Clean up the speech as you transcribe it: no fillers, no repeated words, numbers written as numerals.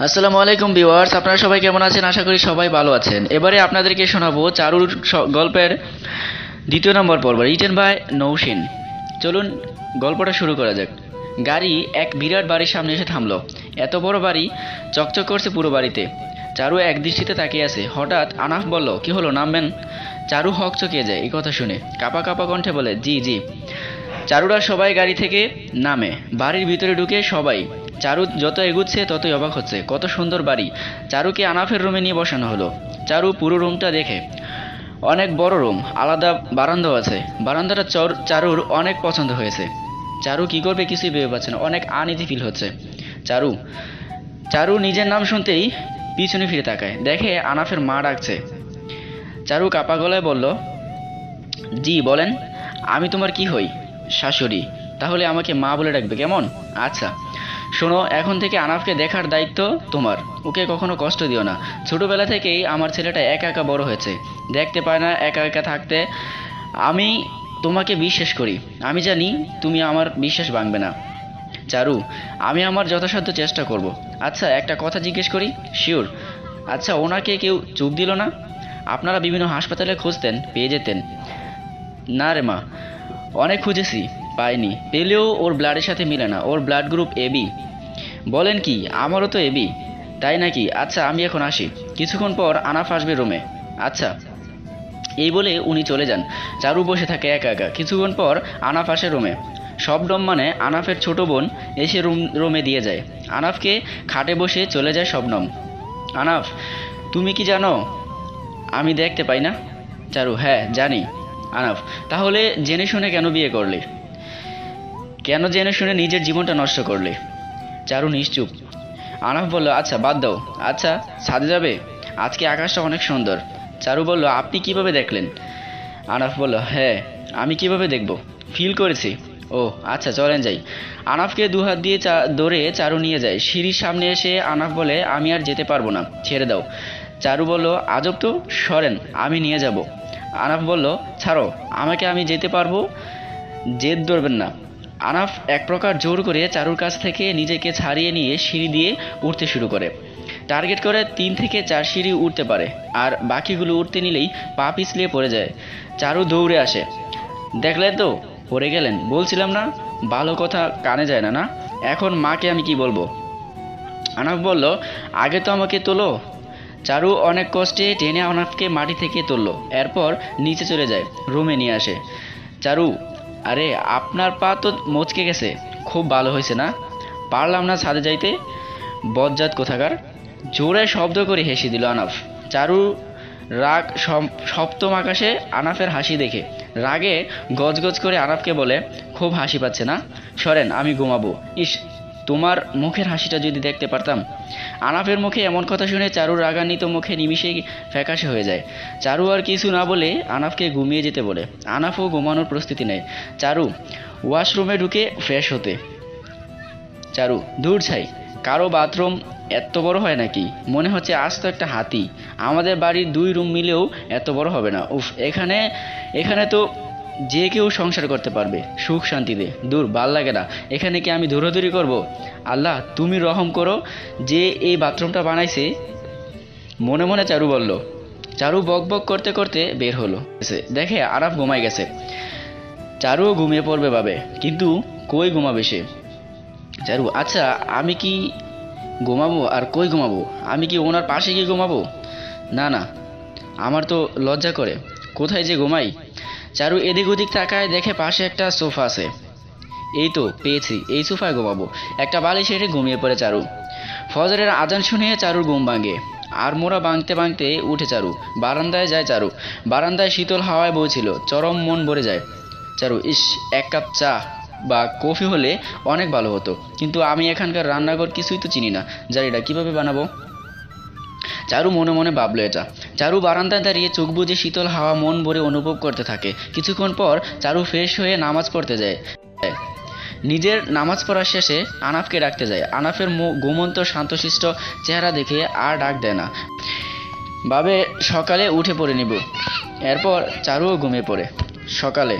আসসালামু আলাইকুম ভিউয়ার্স, আপনারা সবাই কেমন আছেন? আশা করি সবাই ভালো আছেন। এবারে আপনাদেরকে শোনাবো চারুর গল্পের দ্বিতীয় নম্বর পর্ব, রিটেন বাই নৌশিন। চলুন গল্পটা শুরু করা যাক। গাড়ি এক বিরাট বাড়ির সামনে এসে থামলো। এত বড় বাড়ি, চকচক করছে পুরো বাড়িতে। চারু এক দৃষ্টিতে তাকিয়ে আছে। হঠাৎ আনাফ বলল, কি হলো, নামবেন? চারু হকচকিয়ে যায় এই কথা শুনে। কাপা কাপা কণ্ঠে বলে, জি জি। চারুরা সবাই গাড়ি থেকে নামে। বাড়ির ভিতরে ঢুকে সবাই। চারু যত এগুচ্ছে ততই অবাক হচ্ছে, কত সুন্দর বাড়ি। চারুকে আনাফের রুমে নিয়ে বসানো হলো। চারু পুরো রুমটা দেখে। অনেক বড় রুম, আলাদা বারান্দাও আছে। বারান্দাটা চারুর অনেক পছন্দ হয়েছে। চারু কি করবে কিছুই ভেবে পাচ্ছে না, অনেক আনইজি ফিল হচ্ছে। চারু চারু নিজের নাম শুনতেই পিছনে ফিরে তাকায়, দেখে আনাফের মা ডাকছে। চারু কাপা গলায় বলল, জি বলেন। আমি তোমার কি হই? শাশুড়ি। তাহলে আমাকে মা বলে ডাকবে কেমন? আচ্ছা শোনো, এখন থেকে আনাফকে দেখার দায়িত্ব তোমার। ওকে কখনো কষ্ট দিও না। ছোটবেলা থেকেই আমার ছেলেটা একা একা বড় হয়েছে, দেখতে পায় না একা একা থাকতে। আমি তোমাকে বিশ্বাস করি, আমি জানি তুমি আমার বিশ্বাস ভাঙবে না। চারু, আমি আমার যথাসাধ্য চেষ্টা করব। আচ্ছা একটা কথা জিজ্ঞেস করি? শিওর। আচ্ছা ওনাকে কেউ চোখ দিল না? আপনারা বিভিন্ন হাসপাতালে খুঁজতেন, পেয়ে যেতেন। না রে মা, অনেক খুঁজেছি, পাইনি। পেলেও ওর ব্লাডের সাথে মিলে না, ওর ব্লাড গ্রুপ এবি। বলেন কি? আমারও তো এবি। তাই নাকি? আচ্ছা আমি এখন আসি। কিছুক্ষণ পর আনাফ আসবে রুমে। আচ্ছা। এই বলে উনি চলে যান। চারু বসে থাকে একা একা। কিছুক্ষণ পর আনাফ আসে রুমে। শবনম মানে আনাফের ছোট বোন এসে রুমে দিয়ে যায়। আনাফকে খাটে বসে চলে যায় শবনম। আনাফ, তুমি কি জানো আমি দেখতে পাই না? চারু, হ্যাঁ জানি। আনাফ, তাহলে জেনে শুনে কেন বিয়ে করলে? কেন জেনে শুনে নিজের জীবনটা নষ্ট করলে? চারু নিশ্চুপ। আনাফ বলল, আচ্ছা বাদ দাও। আচ্ছা ছাদে যাবে? আজকে আকাশটা অনেক সুন্দর। চারু বলল, আপনি কিভাবে দেখলেন? আনাফ বলল, হ্যাঁ আমি কিভাবে দেখব, ফিল করেছি। ও আচ্ছা চলেন যাই। আনাফকে দুহাত দিয়ে ধরে চারু নিয়ে যায়। সিঁড়ির সামনে এসে আনাফ বলে, আমি আর যেতে পারবো না, ছেড়ে দাও। চারু বলল, আজব তো, সরেন আমি নিয়ে যাব। আনাফ বলল, ছাড়ো আমাকে, আমি যেতে পারবো, জেদ ধরবেন না। আনাফ এক প্রকার জোর করে চারুর কাছ থেকে নিজেকে ছাড়িয়ে নিয়ে সিঁড়ি দিয়ে উঠতে শুরু করে। টার্গেট করে 3 থেকে 4 সিঁড়ি উঠতে পারে, আর বাকিগুলো উঠতে নিলেই পা পিছলিয়ে পড়ে যায়। চারু দৌড়ে আসে। দেখলেন তো, পড়ে গেলেন, বলছিলাম না ভালো কথা কানে যায় না। না এখন মাকে আমি কি বলবো? আনাফ বলল, আগে তো আমাকে তোলো। চারু অনেক কষ্টে টেনে আনাফকে মাটি থেকে তুললো, এরপর নিচে চলে যায়, রুমে নিয়ে আসে। চারু, আরে আপনার পা তো মচকে গেছে, খুব ভালো হয়েছে না? পারলাম না ছাদে যাইতে, বজ্জাত কোথাকার। জোরে শব্দ করে হেসে দিল আনাফ। চারু রাগ সপ্তম আকাশে আনাফের হাসি দেখে রাগে গজগজ করে আনাফকে বলে, খুব হাসি পাচ্ছে না, সরেন আমি ঘুমাবো। ইস, তোমার মুখের হাসিটা যদি দেখতে পারতাম। আনাফের মুখে এমন কথা শুনে চারুর রাগান্বিত মুখে নিমিষেই ফ্যাকাশে হয়ে যায়। চারু আর কিছু না বলে আনাফকে ঘুমিয়ে যেতে বলে। আনাফও ঘুমানোর প্রস্তুতি নেয়। চারু ওয়াশরুমে ঢুকে ফ্রেশ হতে। চারু, দূর ছাই, কারো বাথরুম এত বড় হয় নাকি? মনে হচ্ছে আজ তো একটা হাতি। আমাদের বাড়ির 2 রুম মিলেও এত বড় হবে না। উফ, এখানে এখানে তো যে কেউ সংসার করতে পারবে সুখ শান্তিতে। দূর, ভাল লাগে না। এখানে কি আমি দৌড়াদৌড়ি করব? আল্লাহ তুমি রহম করো, যে এই বাথরুমটা বানাইছে। মনে মনে চারু বলল। চারু বক বক করতে করতে বের হলো। দেখে আরাফ ঘুমায় গেছে। চারুও ঘুমিয়ে পড়বে ভাবে, কিন্তু কই ঘুমাবে সে? চারু, আচ্ছা আমি কি ঘুমাবো? আর কই ঘুমাবো? আমি কি ওনার পাশে গিয়ে ঘুমাবো? না না, আমার তো লজ্জা করে, কোথায় যে ঘুমাই। চারু এদিক ওদিক তাকায়, দেখে পাশে একটা সোফা আছে। এই তো পেয়েছি, এই সোফায় ঘুমাবো। একটা বালিশ এনে ঘুমিয়ে পড়ে চারু। ফজরের আজান শুনে চারুর ঘুম ভাঙে। আর মোড়া ভাঙতে ভাঙতে উঠে চারু। বারান্দায় যায় চারু। বারান্দায় শীতল হাওয়ায় বইছিল, চরম মন ভরে যায়। চারু, ইস, 1 কাপ চা বা কফি হলে অনেক ভালো হতো, কিন্তু আমি এখানকার রান্নাঘর কিছুই তো চিনি না, জানি না কিভাবে বানাবো। চারু মনে মনে ভাবলো এটা। চারু বারান্দায় দাঁড়িয়ে চোখ বুজে শীতল হাওয়া মন ভরে অনুভব করতে থাকে। কিছুক্ষণ পর চারু ফ্রেশ হয়ে নামাজ পড়তে যায়। নিজের নামাজ পড়া শেষে আনাফকে ডাকতে যায়। আনাফের ঘুমন্ত শান্তশিষ্ট চেহারা দেখে আর ডাক দেয় না, ভাবে সকালে উঠে পড়ে নিব। এরপর চারুও ঘুমিয়ে পড়ে। সকালে